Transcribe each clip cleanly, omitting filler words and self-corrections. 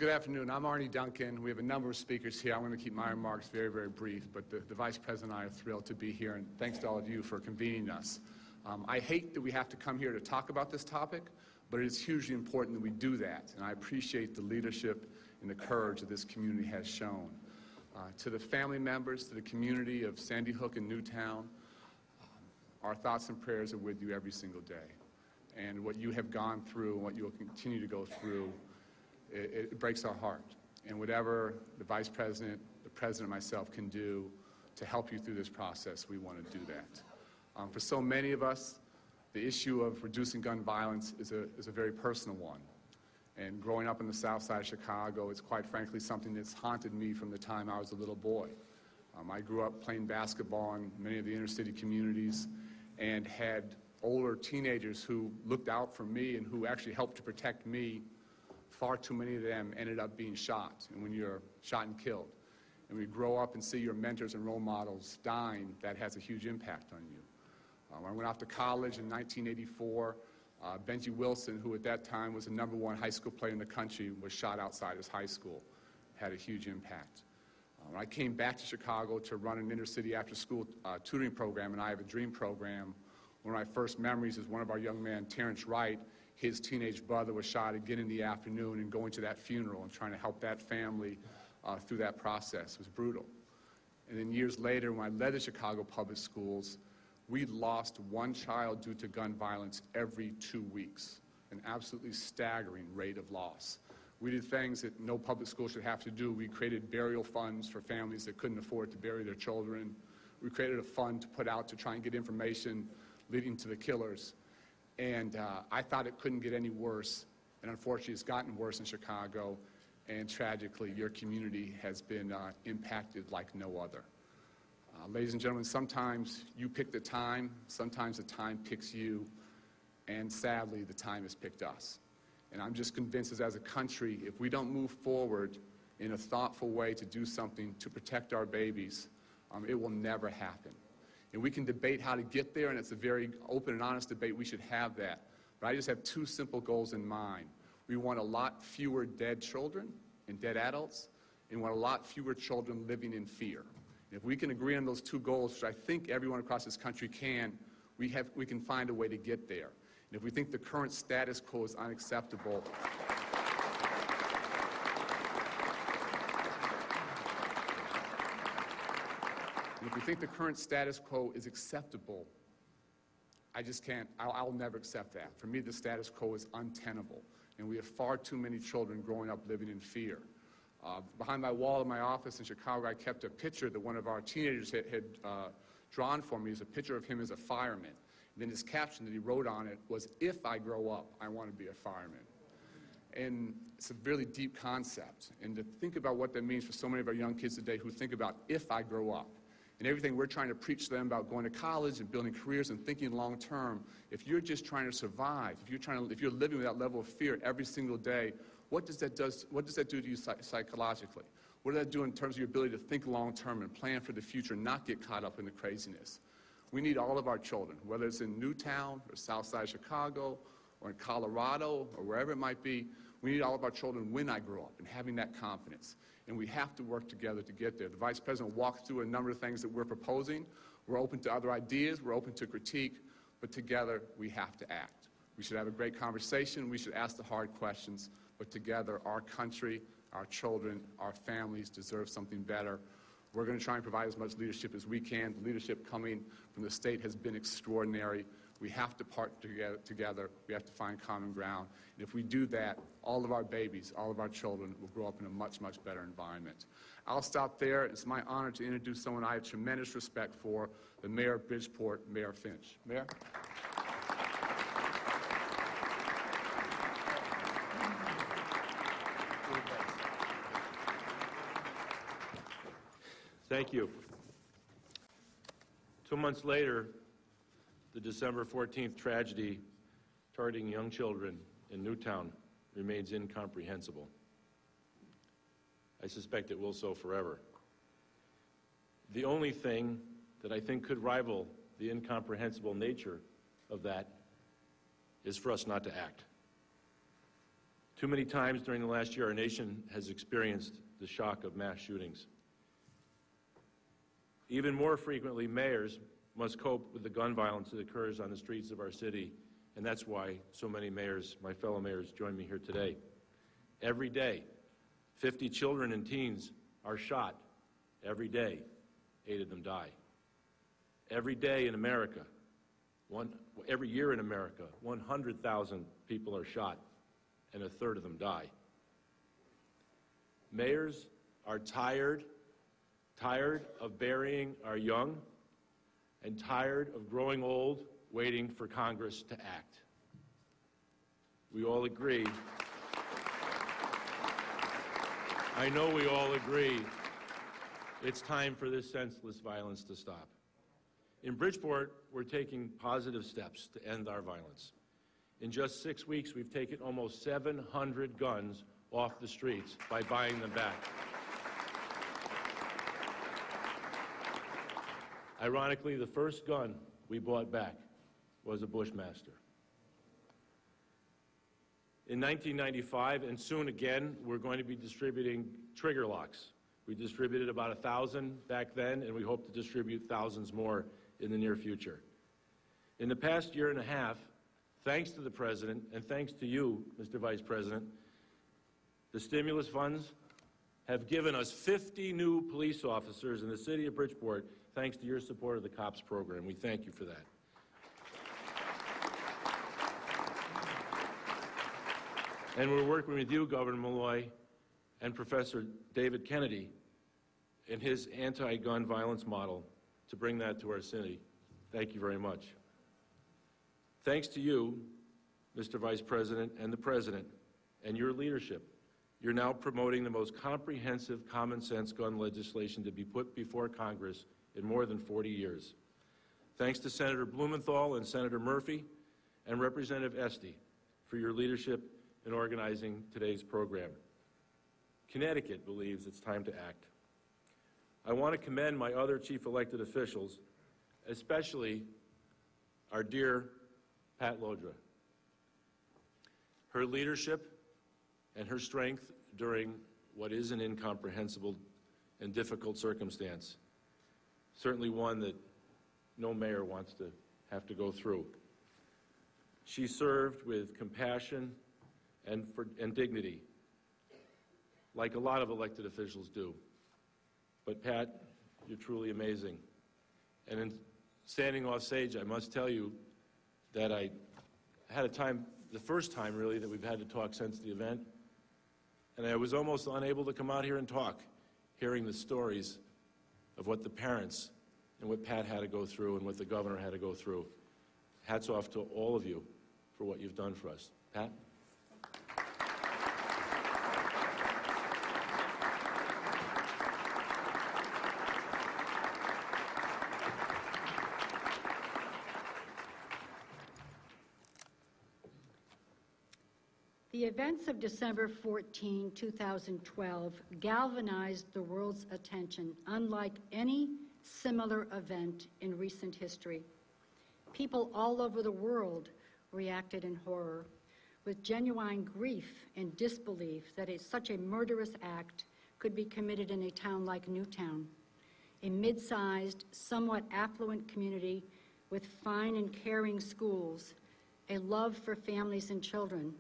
Good afternoon. I'm Arnie Duncan. We have a number of speakers here. I'm going to keep my remarks very, very brief, but the Vice President and I are thrilled to be here, and thanks to all of you for convening us. I hate that we have to come here to talk about this topic, but it is hugely important that we do that, and I appreciate the leadership and the courage that this community has shown. To the family members, to the community of Sandy Hook and Newtown, our thoughts and prayers are with you every single day. And what you have gone through and what you will continue to go through, it breaks our heart. And whatever the Vice President, the President, and myself can do to help you through this process, we want to do that. For so many of us, the issue of reducing gun violence is a very personal one. And growing up in the south side of Chicago, it's quite frankly something that's haunted me from the time I was a little boy. I grew up playing basketball in many of the inner city communities and had older teenagers who looked out for me and who actually helped to protect me. Far too many of them ended up being shot, and when you're shot and killed, and we grow up and see your mentors and role models dying, that has a huge impact on you. I went off to college in 1984. Benji Wilson, who at that time was the #1 high school player in the country, was shot outside his high school. Had a huge impact. When I came back to Chicago to run an inner-city after-school tutoring program, and I have a dream program, one of my first memories is one of our young men, Terrence Wright, his teenage brother was shot again in the afternoon, and going to that funeral and trying to help that family through that process was brutal. And then years later, when I led the Chicago public schools, we lost one child due to gun violence every 2 weeks, an absolutely staggering rate of loss. We did things that no public school should have to do. We created burial funds for families that couldn't afford to bury their children. We created a fund to put out to try and get information leading to the killers. And I thought it couldn't get any worse, and unfortunately it's gotten worse in Chicago, and tragically your community has been impacted like no other. Ladies and gentlemen, sometimes you pick the time, sometimes the time picks you, and sadly the time has picked us. And I'm just convinced that as a country, if we don't move forward in a thoughtful way to do something to protect our babies, it will never happen. And we can debate how to get there, and it's a very open and honest debate. We should have that. But I just have two simple goals in mind. We want a lot fewer dead children and dead adults, and we want a lot fewer children living in fear. And if we can agree on those two goals, which I think everyone across this country can, we can find a way to get there. And if we think the current status quo is unacceptable, and if we think the current status quo is acceptable, I just can't, I'll never accept that. For me, the status quo is untenable, and we have far too many children growing up living in fear. Behind my wall in my office in Chicago, I kept a picture that one of our teenagers had drawn for me. It's a picture of him as a fireman. And then his caption that he wrote on it was, "If I grow up, I want to be a fireman." And it's a really deep concept. And to think about what that means for so many of our young kids today who think about, if I grow up, and everything we're trying to preach to them about going to college and building careers and thinking long term, if you're just trying to survive, if you're living with that level of fear every single day, what does that do to you psychologically? What does that do in terms of your ability to think long term and plan for the future and not get caught up in the craziness? We need all of our children, whether it's in Newtown or South Side Chicago or in Colorado or wherever it might be, we need all of our children when I grow up and having that confidence. And we have to work together to get there. The Vice President walked through a number of things that we're proposing. We're open to other ideas. We're open to critique. But together, we have to act. We should have a great conversation. We should ask the hard questions. But together, our country, our children, our families deserve something better. We're going to try and provide as much leadership as we can. The leadership coming from the state has been extraordinary. We have to partner together. We have to find common ground. And if we do that, all of our babies, all of our children will grow up in a much, much better environment. I'll stop there. It's my honor to introduce someone I have tremendous respect for, the Mayor of Bridgeport, Mayor Finch. Mayor? Thank you. 2 months later, the December 14th tragedy targeting young children in Newtown remains incomprehensible. I suspect it will so forever. The only thing that I think could rival the incomprehensible nature of that is for us not to act. Too many times during the last year, our nation has experienced the shock of mass shootings. Even more frequently, mayors must cope with the gun violence that occurs on the streets of our city, and that's why so many mayors, my fellow mayors, join me here today. Every day, 50 children and teens are shot. Every day, 8 of them die. Every day in America, every year in America, 100,000 people are shot, and a third of them die. Mayors are tired of burying our young and tired of growing old, waiting for Congress to act. We all agree. I know we all agree. It's time for this senseless violence to stop. In Bridgeport, we're taking positive steps to end our violence. In just 6 weeks, we've taken almost 700 guns off the streets by buying them back. Ironically, the first gun we bought back was a Bushmaster. In 1995, and soon again, we're going to be distributing trigger locks. We distributed about 1,000 back then, and we hope to distribute thousands more in the near future. In the past year and a half, thanks to the President and thanks to you, Mr. Vice President, the stimulus funds have given us 50 new police officers in the city of Bridgeport, thanks to your support of the COPS program. We thank you for that. And we're working with you, Governor Malloy, and Professor David Kennedy in his anti-gun violence model to bring that to our city. Thank you very much. Thanks to you, Mr. Vice President and the President, and your leadership, you're now promoting the most comprehensive common sense gun legislation to be put before Congress in more than 40 years. Thanks to Senator Blumenthal and Senator Murphy and Representative Esty for your leadership in organizing today's program. Connecticut believes it's time to act. I want to commend my other chief elected officials, especially our dear Pat Lodra. Her leadership and her strength during what is an incomprehensible and difficult circumstance, certainly one that no mayor wants to have to go through. She served with compassion and dignity, like a lot of elected officials do. But Pat, you're truly amazing. And in standing off stage, I must tell you that I had a time, the first time really, that we've had to talk since the event, and I was almost unable to come out here and talk, hearing the stories of what the parents and what Pat had to go through and what the governor had to go through. Hats off to all of you for what you've done for us. Pat? The events of December 14, 2012 galvanized the world's attention unlike any similar event in recent history. People all over the world reacted in horror, with genuine grief and disbelief that such a murderous act could be committed in a town like Newtown, a mid-sized, somewhat affluent community with fine and caring schools, a love for families and children,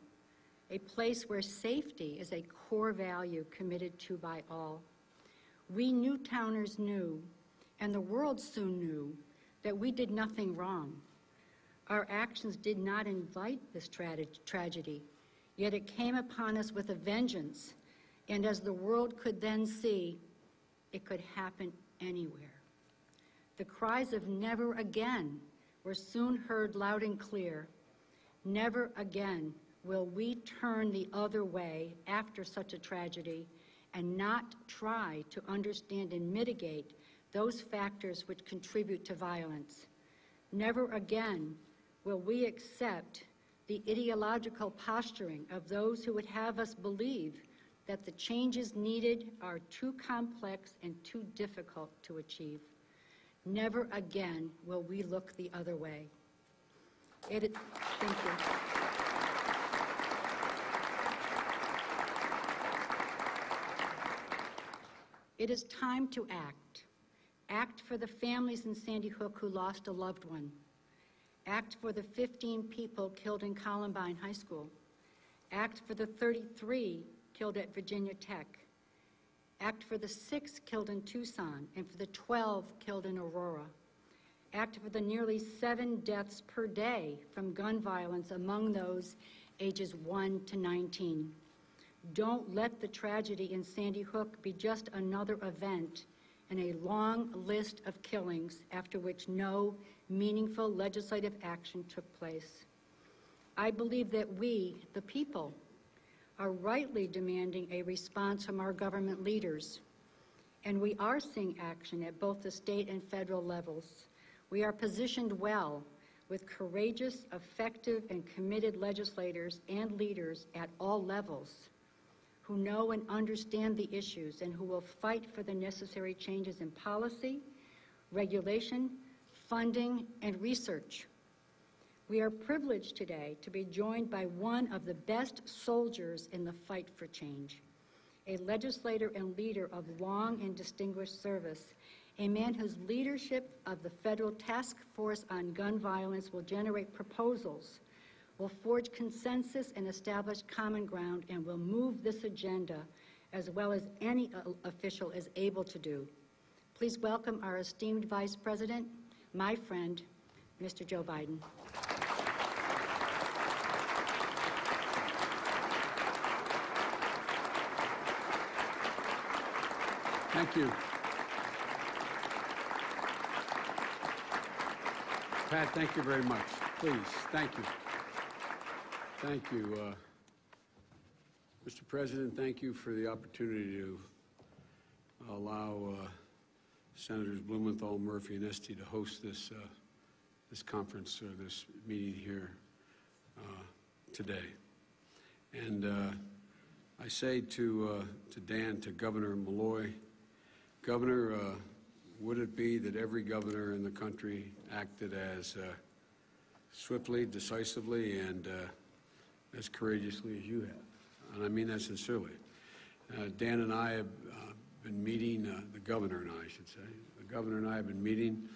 a place where safety is a core value committed to by all. We Newtowners knew, and the world soon knew, that we did nothing wrong. Our actions did not invite this tragedy, yet it came upon us with a vengeance, and as the world could then see, it could happen anywhere. The cries of "never again" were soon heard loud and clear. Never again will we turn the other way after such a tragedy and not try to understand and mitigate those factors which contribute to violence. Never again will we accept the ideological posturing of those who would have us believe that the changes needed are too complex and too difficult to achieve. Never again will we look the other way. Thank you. It is time to act. Act for the families in Sandy Hook who lost a loved one. Act for the 15 people killed in Columbine High School. Act for the 33 killed at Virginia Tech. Act for the 6 killed in Tucson and for the 12 killed in Aurora. Act for the nearly 7 deaths per day from gun violence among those ages 1 to 19. Don't let the tragedy in Sandy Hook be just another event in a long list of killings after which no meaningful legislative action took place. I believe that we, the people, are rightly demanding a response from our government leaders, and we are seeing action at both the state and federal levels. We are positioned well with courageous, effective, and committed legislators and leaders at all levels who know and understand the issues and who will fight for the necessary changes in policy, regulation, funding, and research. We are privileged today to be joined by one of the best soldiers in the fight for change, a legislator and leader of long and distinguished service, a man whose leadership of the Federal Task Force on Gun Violence will generate proposals, will forge consensus and establish common ground, and will move this agenda as well as any official is able to do. Please welcome our esteemed Vice President, my friend, Mr. Joe Biden. Thank you. Pat, thank you very much. Please, thank you. Thank you. Mr. President, thank you for the opportunity to allow Senators Blumenthal, Murphy, and Esty to host this conference, or this meeting here today. And I say to Dan, to Governor Malloy, Governor, would it be that every governor in the country acted as swiftly, decisively, and as courageously as you have? And I mean that sincerely. Dan and I have been meeting, the governor and I should say, the governor and I have been meeting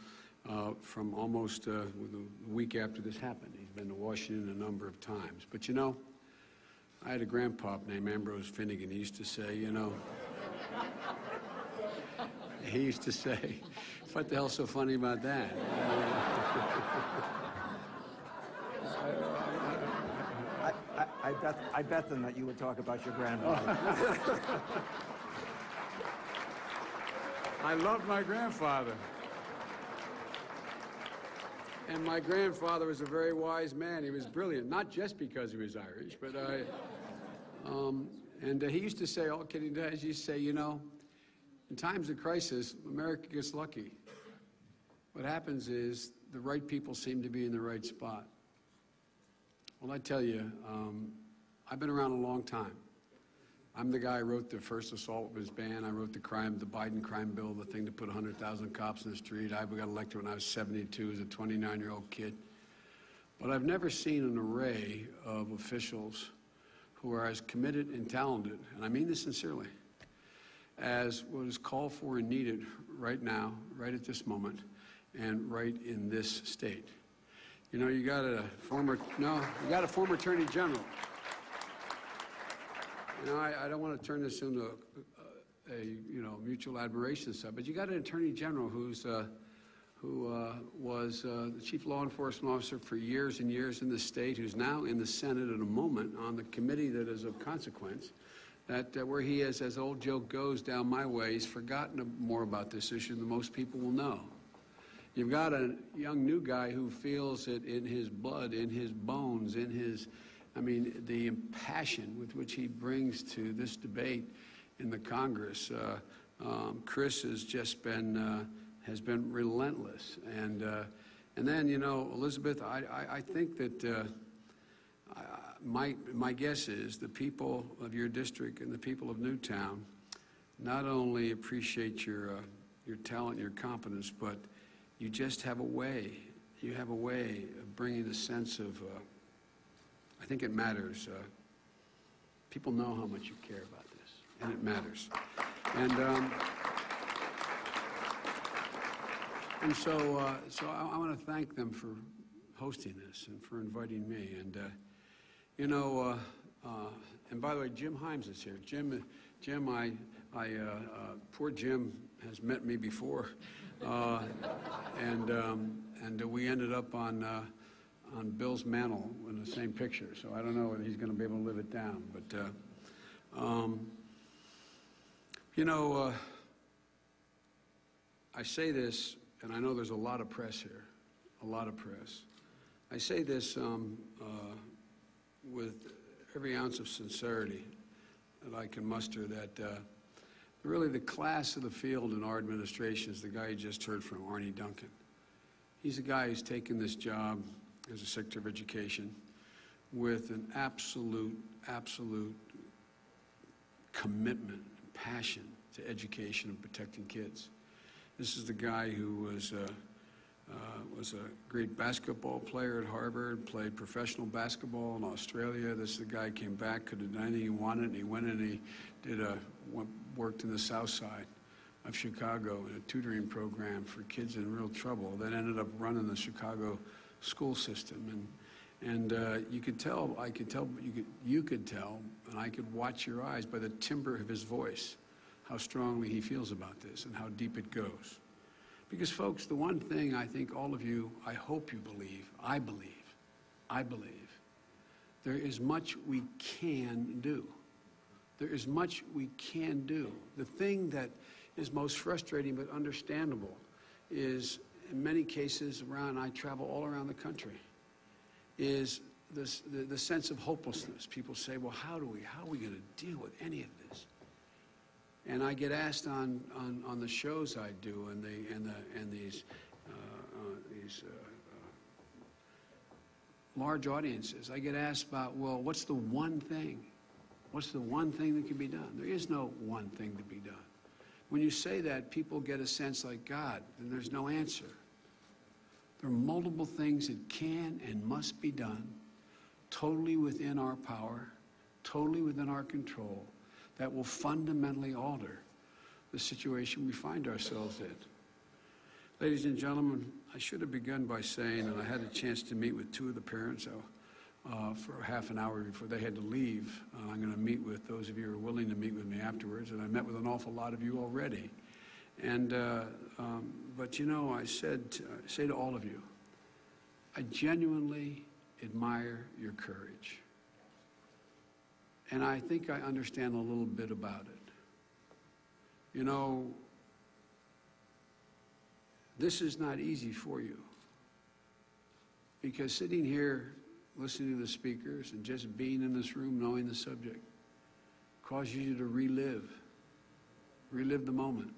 from almost the week after this happened. He's been to Washington a number of times. But you know, I had a grandpop named Ambrose Finnegan. He used to say, you know, he used to say, what the hell's so funny about that? I bet them that you would talk about your grandfather. I love my grandfather. And my grandfather was a very wise man. He was brilliant, not just because he was Irish, but he used to say, all kidding aside, he used to say, you know, in times of crisis, America gets lucky. What happens is the right people seem to be in the right spot. Well, I tell you, I've been around a long time. I'm the guy who wrote the first assault weapons ban. I wrote the Biden crime bill, the thing to put 100,000 cops in the street. I got elected when I was 72 as a 29-year-old kid. But I've never seen an array of officials who are as committed and talented, and I mean this sincerely, as what is called for and needed right now, right at this moment, and right in this state. You know, you got a former Attorney General. You know, I don't want to turn this into a mutual admiration stuff, but you got an Attorney General who was the Chief Law Enforcement Officer for years and years in the state, who's now in the Senate at a moment on the committee that is of consequence, that where he is, as old joke goes, down my way, he's forgotten more about this issue than most people will know. You've got a young new guy who feels it in his blood, in his bones, in his, I mean, the passion with which he brings to this debate in the Congress. Chris has just been relentless, and then, you know, Elizabeth, I think that my guess is the people of your district and the people of Newtown not only appreciate your talent and your competence, but you just have a way. You have a way of bringing a sense of, I think it matters. People know how much you care about this, and it matters. And And so I want to thank them for hosting this and for inviting me. And, and by the way, Jim Himes is here. Jim, poor Jim has met me before. And we ended up on Bill's mantle in the same picture. So I don't know whether he's going to be able to live it down. But, I say this, and I know there's a lot of press here, a lot of press. I say this with every ounce of sincerity that I can muster, that really the class of the field in our administration is the guy you just heard from, Arnie Duncan. He's a guy who's taken this job as a Secretary of Education with an absolute commitment and passion to education and protecting kids. This is the guy who was a great basketball player at Harvard, played professional basketball in Australia. This is the guy who came back, could have done anything he wanted, and he went and he worked in the South Side of Chicago in a tutoring program for kids in real trouble. Then ended up running the Chicago school system, and you could tell, you could tell, and I could watch your eyes by the timbre of his voice, how strongly he feels about this and how deep it goes. Because, folks, the one thing I think all of you, I hope you believe, I believe, there is much we can do. There is much we can do. The thing that is most frustrating but understandable is, in many cases around, I travel all around the country, is the sense of hopelessness. People say, well, how are we going to deal with any of this? And I get asked on the shows I do and these large audiences, I get asked about, well, what's the one thing? What's the one thing that can be done? There is no one thing to be done. When you say that, people get a sense like, God, then there's no answer. There are multiple things that can and must be done, totally within our power, totally within our control, that will fundamentally alter the situation we find ourselves in. Ladies and gentlemen, I should have begun by saying, and I had a chance to meet with two of the parents for half an hour before they had to leave. I'm going to meet with those of you who are willing to meet with me afterwards, and I met with an awful lot of you already. And, but you know, I say to all of you, I genuinely admire your courage. And I think I understand a little bit about it. You know, this is not easy for you. Because sitting here, listening to the speakers, and just being in this room, knowing the subject, causes you to relive the moment.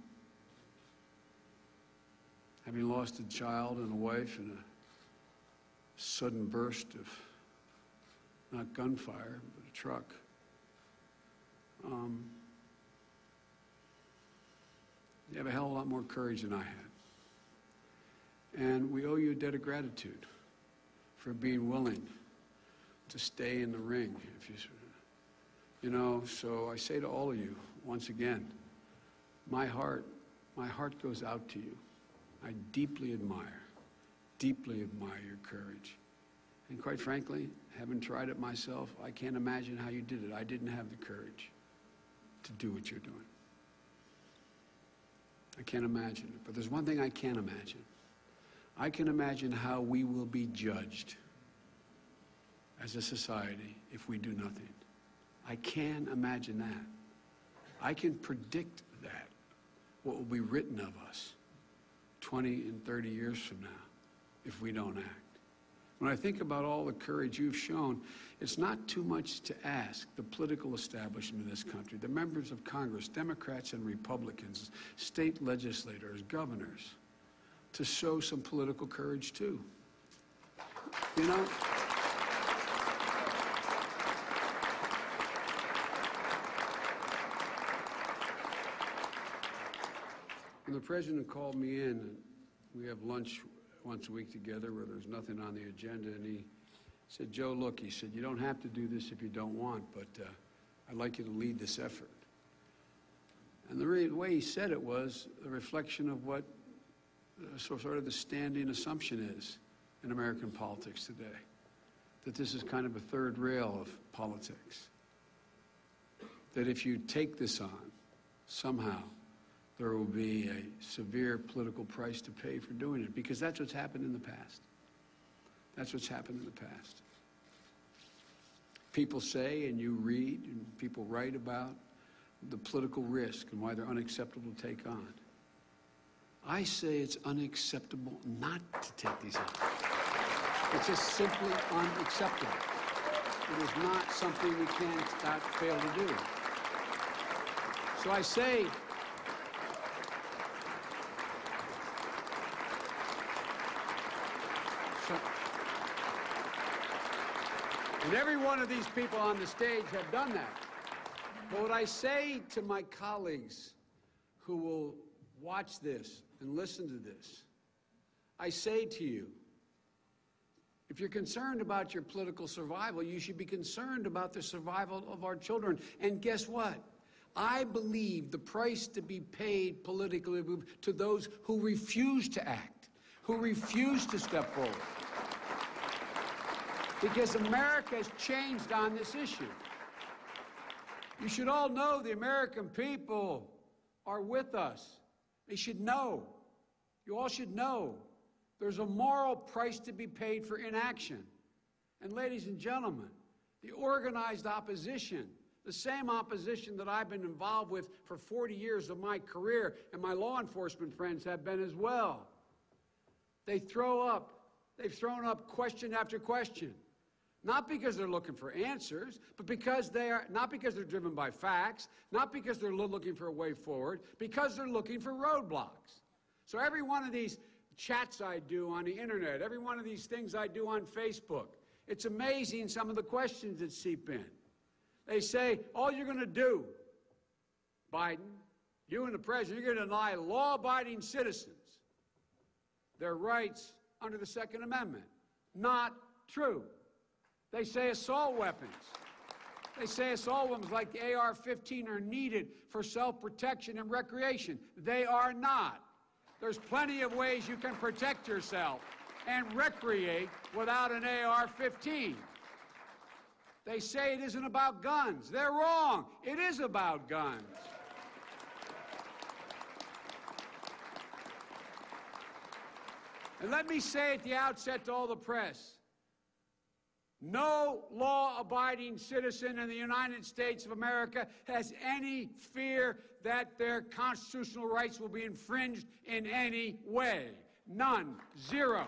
Having lost a child and a wife in a sudden burst of, not gunfire, but a truck. You have a hell of a lot more courage than I had. And we owe you a debt of gratitude for being willing to stay in the ring. You know, so I say to all of you, once again, my heart goes out to you. I deeply admire your courage. And quite frankly, having tried it myself, I can't imagine how you did it. I didn't have the courage to do what you're doing. I can't imagine it. But there's one thing I can imagine. I can imagine how we will be judged as a society if we do nothing. I can imagine that. I can predict that, what will be written of us 20 and 30 years from now if we don't act. When I think about all the courage you've shown, it's not too much to ask the political establishment in this country, the members of Congress, Democrats and Republicans, state legislators, governors, to show some political courage too. You know? When the president called me in, and we have lunch once a week together where there's nothing on the agenda, and he said, Joe, look, he said, you don't have to do this if you don't want, but I'd like you to lead this effort. And the way he said it was a reflection of what sort of the standing assumption is in American politics today, that this is kind of a third rail of politics. That if you take this on, somehow there will be a severe political price to pay for doing it, because that's what's happened in the past. That's what's happened in the past. People say, and you read, and people write about the political risk and why they're unacceptable to take on. I say it's unacceptable not to take these on. It's just simply unacceptable. It is not something we cannot fail to do. So I say, and every one of these people on the stage have done that. But what I say to my colleagues who will watch this and listen to this, I say to you, if you're concerned about your political survival, you should be concerned about the survival of our children. And guess what? I believe the price to be paid politically to those who refuse to act, who refuse to step forward. Because America has changed on this issue. You should all know the American people are with us. They should know. You all should know there's a moral price to be paid for inaction. And ladies and gentlemen, the organized opposition, the same opposition that I've been involved with for 40 years of my career, and my law enforcement friends have been as well. They've thrown up question after question. Not because they're looking for answers, but because not because they're driven by facts, not because they're looking for a way forward, because they're looking for roadblocks. So every one of these chats I do on the internet, every one of these things I do on Facebook, it's amazing some of the questions that seep in. They say, all you're going to do, Biden, you and the president, you're going to deny law-abiding citizens their rights under the Second Amendment. Not true. They say assault weapons. They say assault weapons like the AR-15 are needed for self-protection and recreation. They are not. There's plenty of ways you can protect yourself and recreate without an AR-15. They say it isn't about guns. They're wrong. It is about guns. And let me say at the outset to all the press, no law-abiding citizen in the United States of America has any fear that their constitutional rights will be infringed in any way. None. Zero.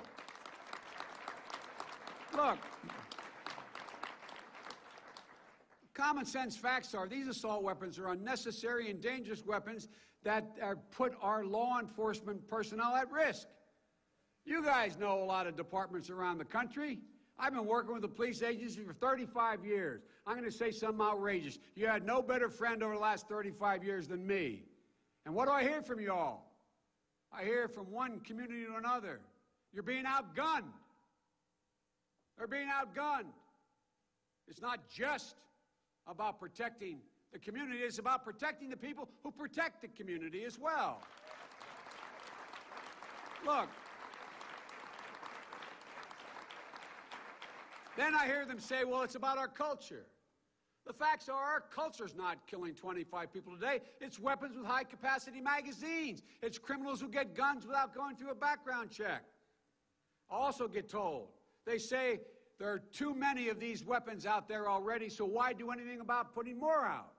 Look, common sense facts are these assault weapons are unnecessary and dangerous weapons that put our law enforcement personnel at risk. You guys know a lot of departments around the country. I've been working with the police agency for 35 years. I'm going to say something outrageous. You had no better friend over the last 35 years than me. And what do I hear from you all? I hear from one community to another. You're being outgunned. They're being outgunned. It's not just about protecting the community. It's about protecting the people who protect the community as well. Look. Then I hear them say, well, it's about our culture. The facts are our culture's not killing 25 people today. It's weapons with high-capacity magazines. It's criminals who get guns without going through a background check. I also get told, they say there are too many of these weapons out there already, so why do anything about putting more out?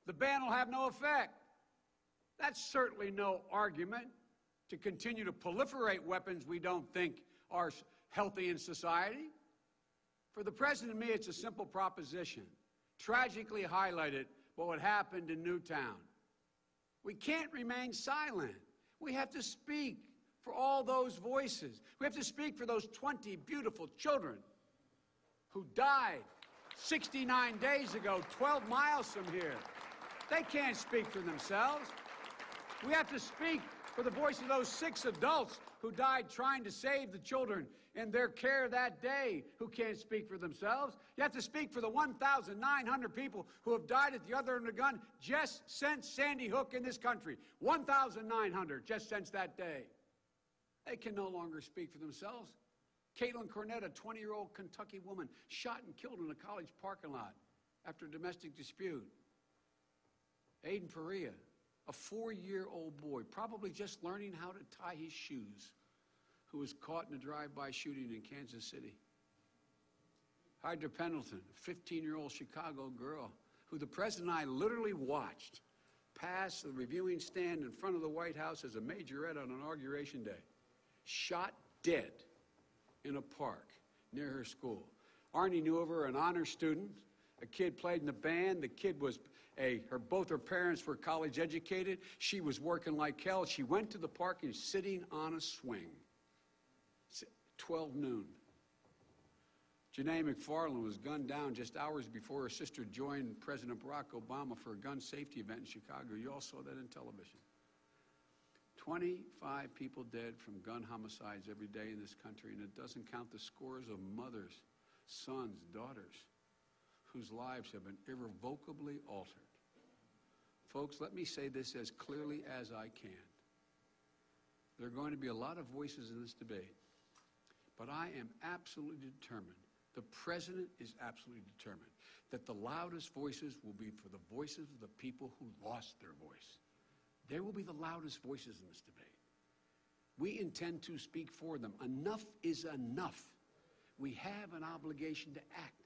The ban will have no effect. That's certainly no argument to continue to proliferate weapons we don't think are healthy in society. For the president and me, it's a simple proposition. Tragically highlighted what happened in Newtown. We can't remain silent. We have to speak for all those voices. We have to speak for those 20 beautiful children who died 69 days ago, 12 miles from here. They can't speak for themselves. We have to speak For the voice of those 6 adults who died trying to save the children in their care that day who can't speak for themselves. You have to speak for the 1,900 people who have died at the other end of the gun just since Sandy Hook in this country. 1,900 just since that day. They can no longer speak for themselves. Caitlin Cornett, a 20-year-old Kentucky woman, shot and killed in a college parking lot after a domestic dispute. Aiden Perea, a 4-year-old boy, probably just learning how to tie his shoes, who was caught in a drive-by shooting in Kansas City. Hydra Pendleton, a 15-year-old Chicago girl, who the president and I literally watched pass the reviewing stand in front of the White House as a majorette on Inauguration Day, shot dead in a park near her school. Arnie Newever, an honor student, a kid played in the band. The kid was both her parents were college educated. She was working like hell. She went to the park and sitting on a swing. 12 noon. Janae McFarland was gunned down just hours before her sister joined President Barack Obama for a gun safety event in Chicago. You all saw that on television. 25 people dead from gun homicides every day in this country, and it doesn't count the scores of mothers, sons, daughters, whose lives have been irrevocably altered. Folks, let me say this as clearly as I can. There are going to be a lot of voices in this debate, but I am absolutely determined, the president is absolutely determined, that the loudest voices will be for the voices of the people who lost their voice. They will be the loudest voices in this debate. We intend to speak for them. Enough is enough. We have an obligation to act.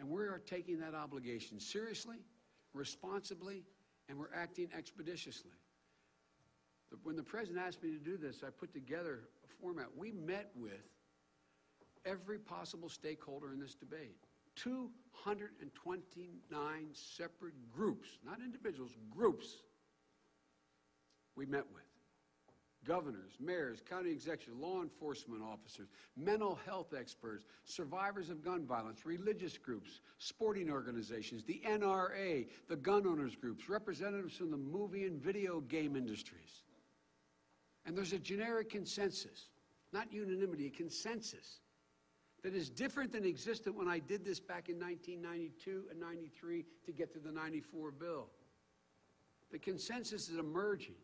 And we are taking that obligation seriously, responsibly, and we're acting expeditiously. When the president asked me to do this, I put together a format. We met with every possible stakeholder in this debate. 229 separate groups, not individuals, groups we met with. Governors, mayors, county executives, law enforcement officers, mental health experts, survivors of gun violence, religious groups, sporting organizations, the NRA, the gun owners groups, representatives from the movie and video game industries. And there's a generic consensus, not unanimity, a consensus that is different than existed when I did this back in 1992 and 93 to get to the 94 bill. The consensus is emerging.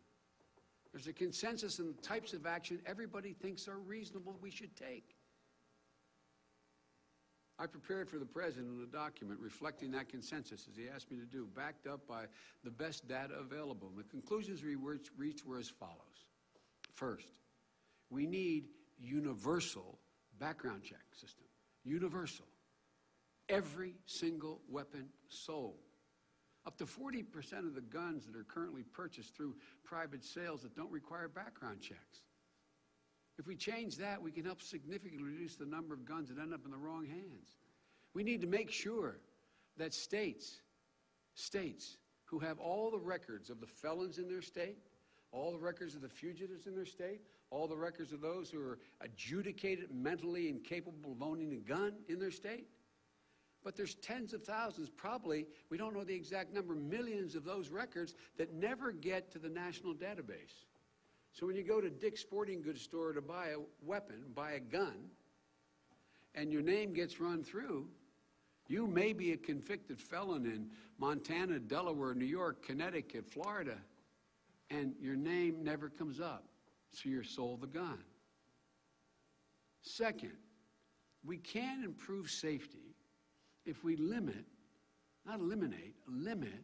There's a consensus on the types of action everybody thinks are reasonable we should take. I prepared for the president a document reflecting that consensus, as he asked me to do, backed up by the best data available. The conclusions we reached were as follows. First, we need universal background check system. Universal. Every single weapon sold. Up to 40% of the guns that are currently purchased through private sales that don't require background checks. If we change that, we can help significantly reduce the number of guns that end up in the wrong hands. We need to make sure that states who have all the records of the felons in their state, all the records of the fugitives in their state, all the records of those who are adjudicated mentally incapable of owning a gun in their state. But there's tens of thousands, probably, we don't know the exact number, millions of those records that never get to the national database. So when you go to Dick's Sporting Goods store to buy a weapon, buy a gun, and your name gets run through, you may be a convicted felon in Montana, Delaware, New York, Connecticut, Florida, and your name never comes up, so you're sold the gun. Second, we can improve safety if we limit, not eliminate, limit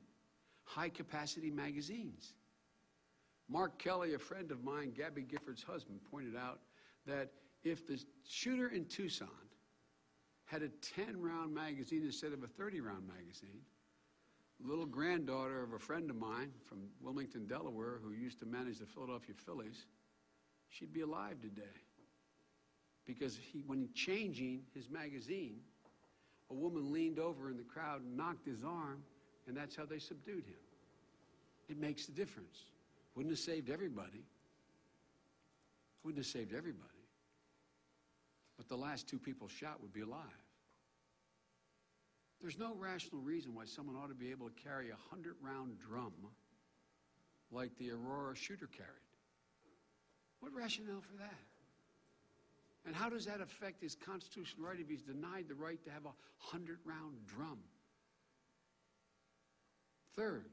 high-capacity magazines. Mark Kelly, a friend of mine, Gabby Gifford's husband, pointed out that if the shooter in Tucson had a 10-round magazine instead of a 30-round magazine, little granddaughter of a friend of mine from Wilmington, Delaware, who used to manage the Philadelphia Phillies, she'd be alive today. Because when changing his magazine, a woman leaned over in the crowd and knocked his arm, and that's how they subdued him. It makes a difference. Wouldn't have saved everybody. Wouldn't have saved everybody. But the last 2 people shot would be alive. There's no rational reason why someone ought to be able to carry a 100-round drum like the Aurora shooter carried. What rationale for that? And how does that affect his constitutional right if he's denied the right to have a 100-round drum? Third,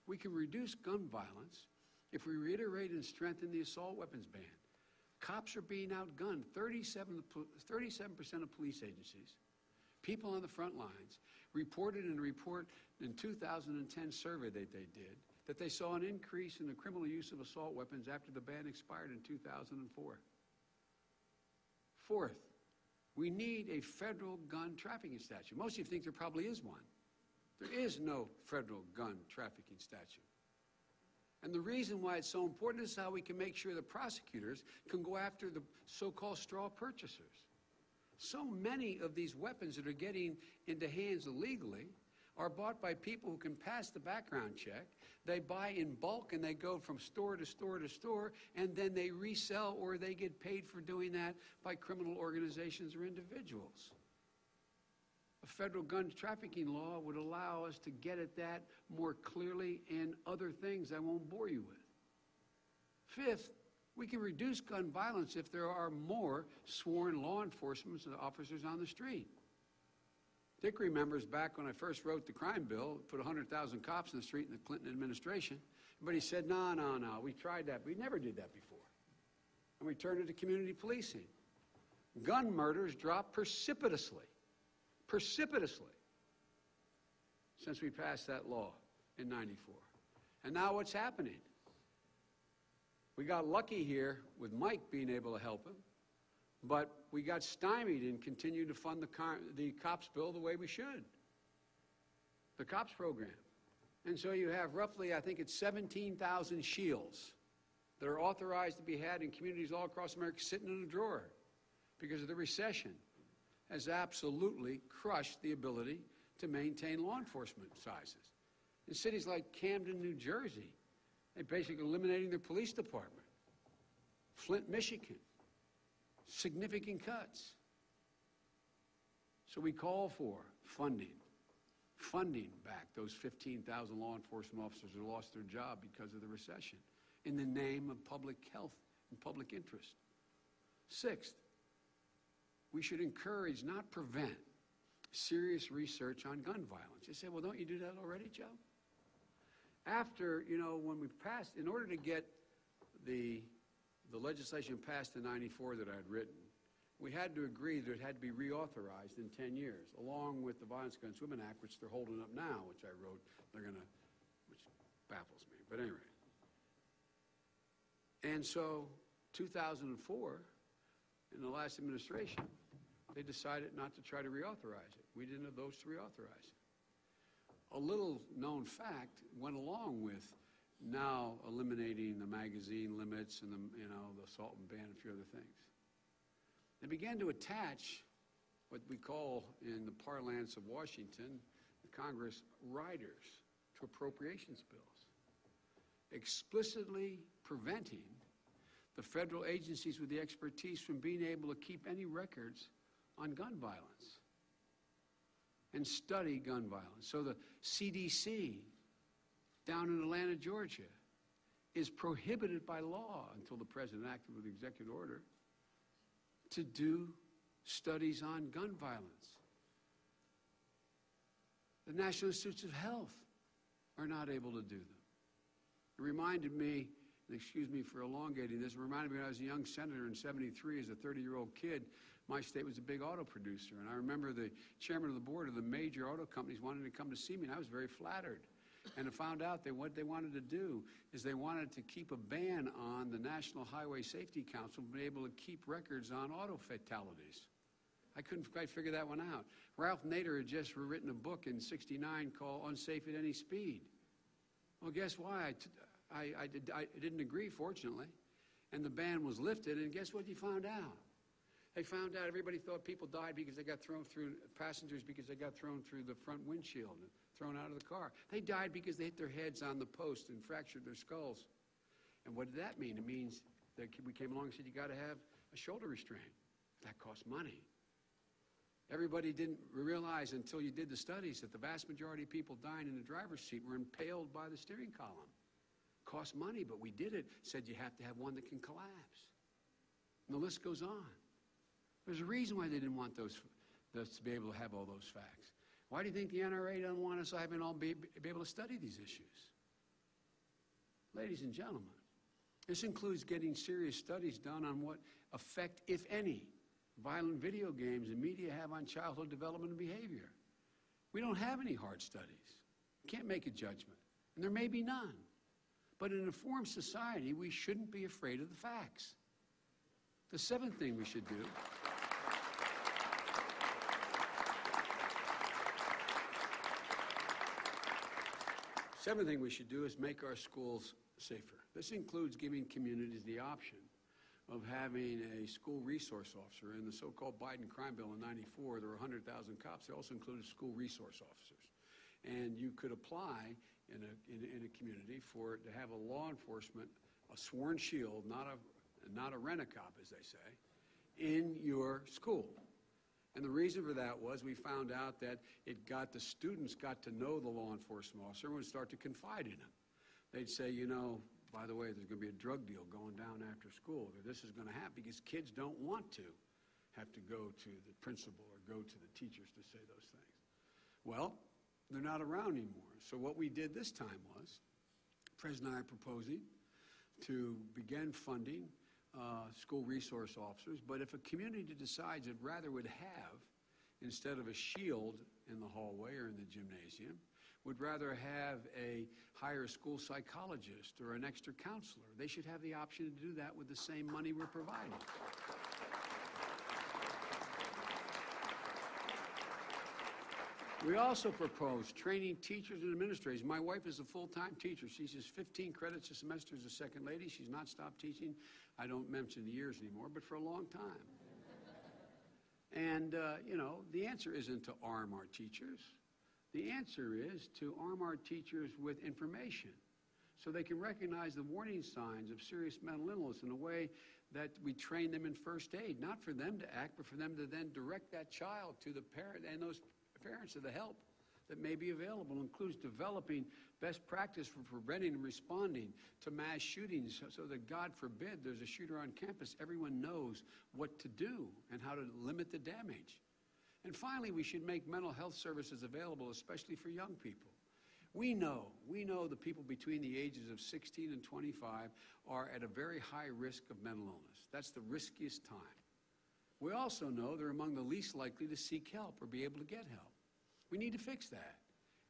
we can reduce gun violence if we reiterate and strengthen the assault weapons ban. Cops are being outgunned. 37% of police agencies, people on the front lines, reported in a report in 2010 survey that they did that they saw an increase in the criminal use of assault weapons after the ban expired in 2004. Fourth, we need a federal gun trafficking statute. Most of you think there probably is one. There is no federal gun trafficking statute. And the reason why it's so important is how we can make sure the prosecutors can go after the so-called straw purchasers. So many of these weapons that are getting into hands illegally are bought by people who can pass the background check. They buy in bulk and they go from store to store to store, and then they resell or they get paid for doing that by criminal organizations or individuals. A federal gun trafficking law would allow us to get at that more clearly and other things I won't bore you with. Fifth, we can reduce gun violence if there are more sworn law enforcement officers on the street. Dick remembers back when I first wrote the crime bill, put 100,000 cops in the street in the Clinton administration. Everybody said, no, we tried that. We never did that before. And we turned it to community policing. Gun murders dropped precipitously since we passed that law in '94. And now what's happening? We got lucky here with Mike being able to help him, but we got stymied and continued to fund the cops bill the way we should, the cops program. And so you have roughly, I think it's 17,000 shields that are authorized to be had in communities all across America sitting in a drawer because of the recession has absolutely crushed the ability to maintain law enforcement sizes. In cities like Camden, New Jersey, they're basically eliminating their police department. Flint, Michigan, significant cuts. So we call for funding back those 15,000 law enforcement officers who lost their job because of the recession in the name of public health and public interest. Sixth, we should encourage, not prevent, serious research on gun violence. You say, well, don't you do that already, Joe? After, when we passed, in order to get the legislation passed in '94 that I had written, we had to agree that it had to be reauthorized in 10 years, along with the Violence Against Women Act, which they're holding up now, which I wrote, which baffles me, but anyway. And so, 2004, in the last administration, they decided not to try to reauthorize it. We didn't have votes to reauthorize it. A little known fact went along with now eliminating the magazine limits and the assault and ban and a few other things. They began to attach what we call in the parlance of Washington, the Congress, riders to appropriations bills, explicitly preventing the federal agencies with the expertise from being able to keep any records on gun violence and study gun violence. So the CDC down in Atlanta, Georgia, is prohibited by law until the president acted with executive order to do studies on gun violence. The National Institutes of Health are not able to do them. It reminded me, and excuse me for elongating this, it reminded me when I was a young senator in '73 as a 30-year-old kid. My state was a big auto producer, and I remember the chairman of the board of the major auto companies wanted to come to see me, and I was very flattered. And I found out that what they wanted to do is they wanted to keep a ban on the National Highway Safety Council from being able to keep records on auto fatalities. I couldn't quite figure that one out. Ralph Nader had just written a book in '69 called Unsafe at Any Speed. Well, guess why? I didn't agree, fortunately, and the ban was lifted, and guess what you found out? They found out everybody thought people died because they got thrown through, passengers because they got thrown through the front windshield and thrown out of the car. They died because they hit their heads on the post and fractured their skulls. And what did that mean? It means that we came along and said, you got to have a shoulder restraint. That costs money. Everybody didn't realize until you did the studies that the vast majority of people dying in the driver's seat were impaled by the steering column. Cost money, but we did it. Said you have to have one that can collapse. And the list goes on. There's a reason why they didn't want us to be able to have all those facts. Why do you think the NRA doesn't want us having all be able to study these issues? Ladies and gentlemen, this includes getting serious studies done on what effect, if any, violent video games and media have on childhood development and behavior. We don't have any hard studies. We can't make a judgment, and there may be none. But in an informed society, we shouldn't be afraid of the facts. The seventh thing we should do is make our schools safer. This includes giving communities the option of having a school resource officer. In the so-called Biden crime bill in '94, there were 100,000 cops. They also included school resource officers. And you could apply in a community to have a law enforcement, a sworn shield, not a rent-a-cop, as they say, in your school. And the reason for that was we found out that the students got to know the law enforcement officer and would start to confide in him. They'd say, you know, by the way, there's going to be a drug deal going down after school, or this is going to happen, because kids don't want to have to go to the principal or go to the teachers to say those things. Well, they're not around anymore. So what we did this time was, the President and I are proposing to begin funding school resource officers, but if a community decides it rather would have, instead of a shield in the hallway or in the gymnasium, would rather hire a school psychologist or an extra counselor, they should have the option to do that with the same money we're providing. We also propose training teachers and administrators. My wife is a full-time teacher. She teaches 15 credits a semester as a second lady. She's not stopped teaching. I don't mention the years anymore, but for a long time. And, you know, the answer isn't to arm our teachers. The answer is to arm our teachers with information so they can recognize the warning signs of serious mental illness in a way that we train them in first aid, not for them to act, but for them to then direct that child to the parent and those parents of the help that may be available. It includes developing best practice for preventing and responding to mass shootings so that, God forbid, there's a shooter on campus, everyone knows what to do and how to limit the damage. And finally, we should make mental health services available, especially for young people. We know the people between the ages of 16 and 25 are at a very high risk of mental illness. That's the riskiest time. We also know they're among the least likely to seek help or be able to get help. We need to fix that.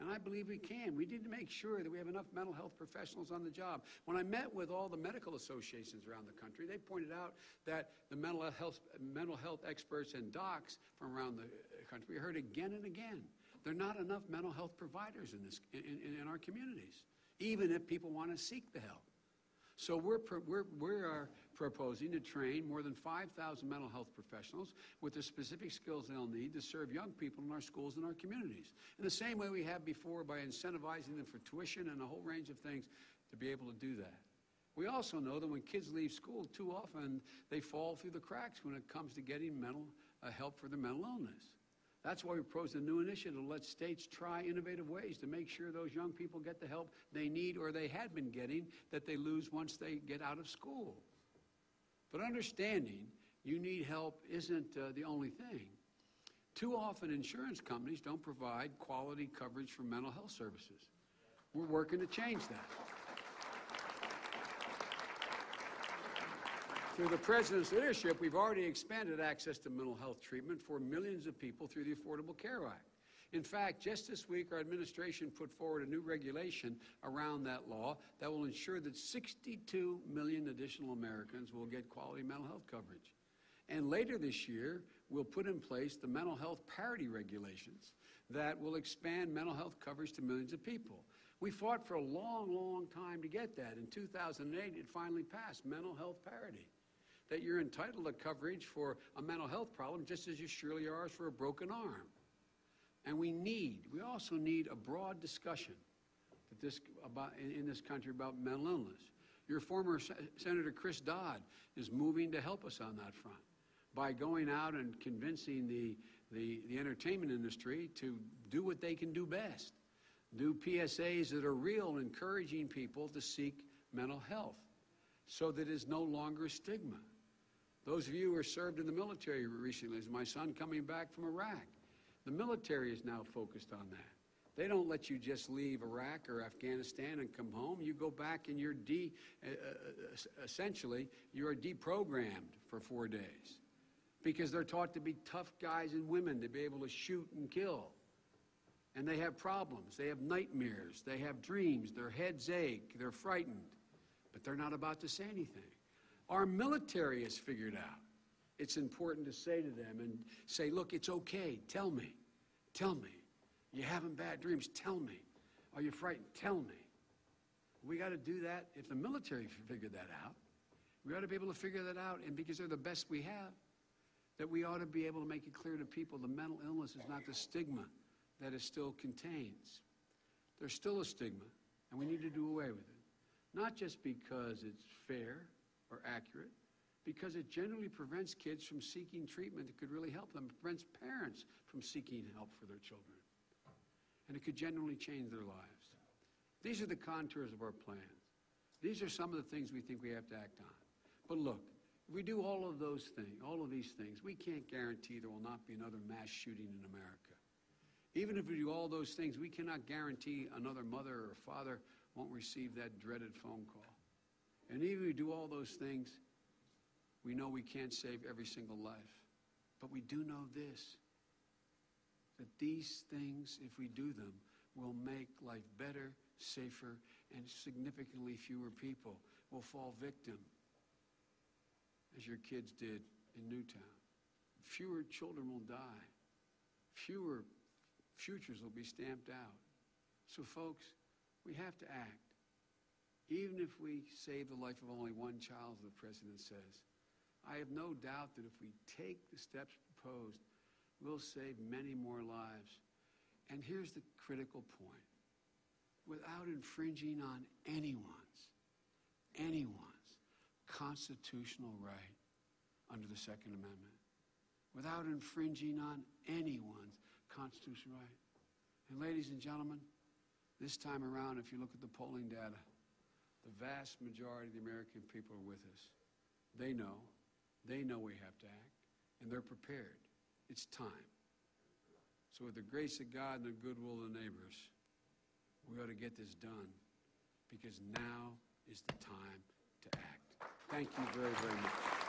And I believe we can. We need to make sure that we have enough mental health professionals on the job. When I met with all the medical associations around the country, they pointed out that the mental health experts and docs from around the country, we heard again and again, there are not enough mental health providers in our communities, even if people want to seek the help. So we are proposing to train more than 5,000 mental health professionals with the specific skills they'll need to serve young people in our schools and our communities. In the same way we have before, by incentivizing them for tuition and a whole range of things to be able to do that. We also know that when kids leave school, too often they fall through the cracks when it comes to getting help for their mental illness. That's why we proposed a new initiative to let states try innovative ways to make sure those young people get the help they need or they had been getting that they lose once they get out of school. But understanding you need help isn't the only thing. Too often insurance companies don't provide quality coverage for mental health services. We're working to change that. Through the President's leadership, we've already expanded access to mental health treatment for millions of people through the Affordable Care Act. In fact, just this week, our administration put forward a new regulation around that law that will ensure that 62 million additional Americans will get quality mental health coverage. And later this year, we'll put in place the mental health parity regulations that will expand mental health coverage to millions of people. We fought for a long, long time to get that. In 2008, it finally passed, mental health parity, that you're entitled to coverage for a mental health problem just as you surely are for a broken arm. And we also need a broad discussion in this country about mental illness. Your former Senator Chris Dodd is moving to help us on that front by going out and convincing the entertainment industry to do what they can do best, do PSAs that are real, encouraging people to seek mental health so that it's no longer a stigma. Those of you who are served in the military recently, as my son coming back from Iraq, the military is now focused on that. They don't let you just leave Iraq or Afghanistan and come home. You go back and you're essentially, you're deprogrammed for 4 days because they're taught to be tough guys and women, to be able to shoot and kill. And they have problems. They have nightmares. They have dreams. Their heads ache. They're frightened. But they're not about to say anything. Our military has figured out it's important to say to them and say, look, it's okay. Tell me. Tell me. You having bad dreams? Tell me. Are you frightened? Tell me. We got to do that. If the military figured that out, we ought to be able to figure that out. And because they're the best we have, that we ought to be able to make it clear to people the mental illness is not the stigma that it still contains. There's still a stigma, and we need to do away with it. Not just because it's fair or accurate, because it generally prevents kids from seeking treatment that could really help them. It prevents parents from seeking help for their children. And it could generally change their lives. These are the contours of our plans. These are some of the things we think we have to act on. But look, if we do all of those things, all of these things, we can't guarantee there will not be another mass shooting in America. Even if we do all those things, we cannot guarantee another mother or father won't receive that dreaded phone call. And even if we do all those things, we know we can't save every single life. But we do know this, that these things, if we do them, will make life better, safer, and significantly fewer people will fall victim, as your kids did in Newtown. Fewer children will die. Fewer futures will be stamped out. So, folks, we have to act. Even if we save the life of only one child, as the President says, I have no doubt that if we take the steps proposed, we'll save many more lives. And here's the critical point. Without infringing on anyone's constitutional right under the Second Amendment, without infringing on anyone's constitutional right. And ladies and gentlemen, this time around, if you look at the polling data, the vast majority of the American people are with us. They know we have to act, and they're prepared. It's time. So with the grace of God and the goodwill of the neighbors, we ought to get this done, because now is the time to act. Thank you very, very much.